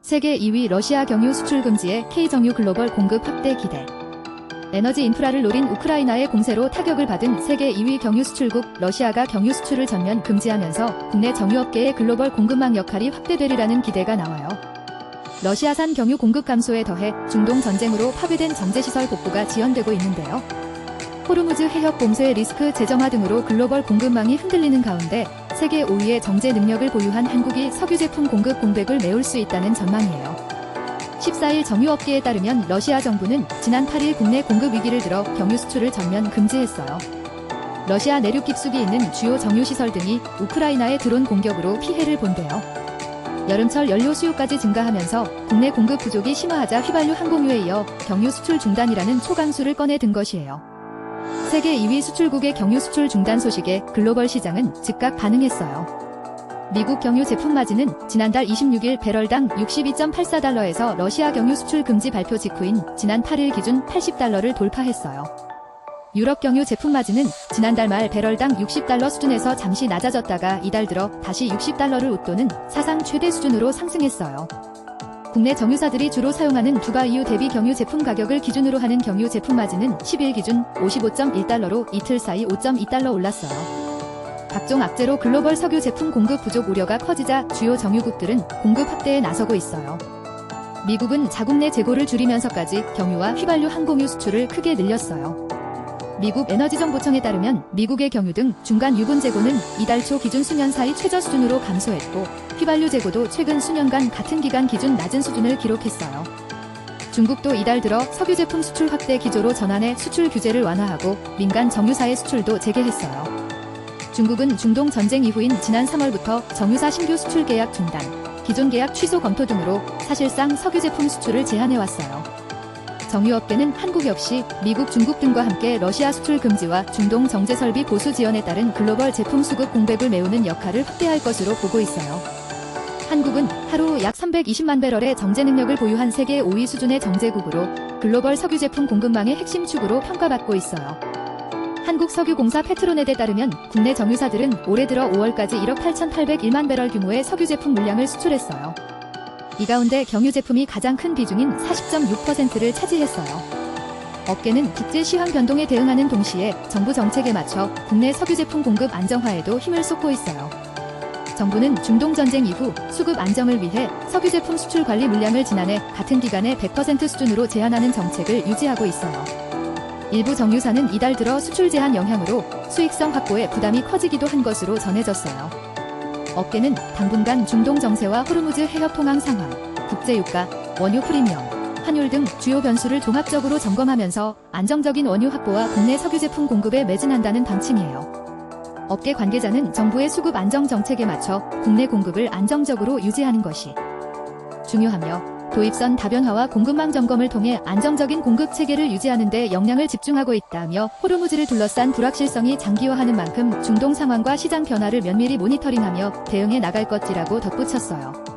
세계 2위 러시아 경유 수출 금지에 K정유 글로벌 공급 확대 기대. 에너지 인프라를 노린 우크라이나의 공세로 타격을 받은 세계 2위 경유 수출국 러시아가 경유 수출을 전면 금지하면서 국내 정유업계의 글로벌 공급망 역할이 확대되리라는 기대가 나와요. 러시아산 경유 공급 감소에 더해 중동 전쟁으로 파괴된 정제시설 복구가 지연되고 있는데요. 호르무즈 해협 봉쇄 리스크 재정화 등으로 글로벌 공급망이 흔들리는 가운데 세계 5위의 정제 능력을 보유한 한국이 석유 제품 공급 공백을 메울 수 있다는 전망이에요. 14일 정유업계에 따르면 러시아 정부는 지난 8일 국내 공급 위기를 들어 경유 수출을 전면 금지했어요. 러시아 내륙 깊숙이 있는 주요 정유시설 등이 우크라이나의 드론 공격으로 피해를 본대요. 여름철 연료 수요까지 증가하면서 국내 공급 부족이 심화하자 휘발유 항공유에 이어 경유 수출 중단이라는 초강수를 꺼내 든 것이에요. 세계 2위 수출국의 경유 수출 중단 소식에 글로벌 시장은 즉각 반응했어요. 미국 경유 제품 마진은 지난달 26일 배럴당 62.84달러에서 러시아 경유 수출 금지 발표 직후인 지난 8일 기준 80달러를 돌파했어요. 유럽 경유 제품 마진은 지난달 말 배럴당 60달러 수준에서 잠시 낮아졌다가 이달 들어 다시 60달러를 웃도는 사상 최대 수준으로 상승했어요. 국내 정유사들이 주로 사용하는 두바이유 대비 경유 제품 가격을 기준으로 하는 경유 제품 마진은 10일 기준 55.1달러로 이틀 사이 5.2달러 올랐어요. 각종 악재로 글로벌 석유 제품 공급 부족 우려가 커지자 주요 정유국들은 공급 확대에 나서고 있어요. 미국은 자국 내 재고를 줄이면서까지 경유와 휘발유 항공유 수출을 크게 늘렸어요. 미국 에너지정보청에 따르면 미국의 경유 등 중간 유분 재고는 이달 초 기준 수년 사이 최저 수준으로 감소했고 휘발유 재고도 최근 수년간 같은 기간 기준 낮은 수준을 기록했어요. 중국도 이달 들어 석유 제품 수출 확대 기조로 전환해 수출 규제를 완화하고 민간 정유사의 수출도 재개했어요. 중국은 중동 전쟁 이후인 지난 3월부터 정유사 신규 수출 계약 중단, 기존 계약 취소 검토 등으로 사실상 석유 제품 수출을 제한해왔어요. 정유업계는 한국 역시 미국, 중국 등과 함께 러시아 수출 금지와 중동 정제 설비 보수 지연에 따른 글로벌 제품 수급 공백을 메우는 역할을 확대할 것으로 보고 있어요. 한국은 하루 약 320만 배럴의 정제 능력을 보유한 세계 5위 수준의 정제국으로 글로벌 석유 제품 공급망의 핵심 축으로 평가받고 있어요. 한국석유공사 페트로넷에 따르면 국내 정유사들은 올해 들어 5월까지 1억 8,801만 배럴 규모의 석유 제품 물량을 수출했어요. 이 가운데 경유 제품이 가장 큰 비중인 40.6%를 차지했어요. 업계는 국제 시황 변동에 대응하는 동시에 정부 정책에 맞춰 국내 석유 제품 공급 안정화에도 힘을 쏟고 있어요. 정부는 중동 전쟁 이후 수급 안정을 위해 석유 제품 수출 관리 물량을 지난해 같은 기간에 100% 수준으로 제한하는 정책을 유지하고 있어요. 일부 정유사는 이달 들어 수출 제한 영향으로 수익성 확보에 부담이 커지기도 한 것으로 전해졌어요. 업계는 당분간 중동 정세와 호르무즈 해협 통항 상황, 국제유가, 원유 프리미엄, 환율 등 주요 변수를 종합적으로 점검하면서 안정적인 원유 확보와 국내 석유 제품 공급에 매진한다는 방침이에요. 업계 관계자는 정부의 수급 안정 정책에 맞춰 국내 공급을 안정적으로 유지하는 것이 중요하며 도입선 다변화와 공급망 점검을 통해 안정적인 공급 체계를 유지하는 데 역량을 집중하고 있다며 호르무즈를 둘러싼 불확실성이 장기화하는 만큼 중동 상황과 시장 변화를 면밀히 모니터링하며 대응해 나갈 것이라고 덧붙였어요.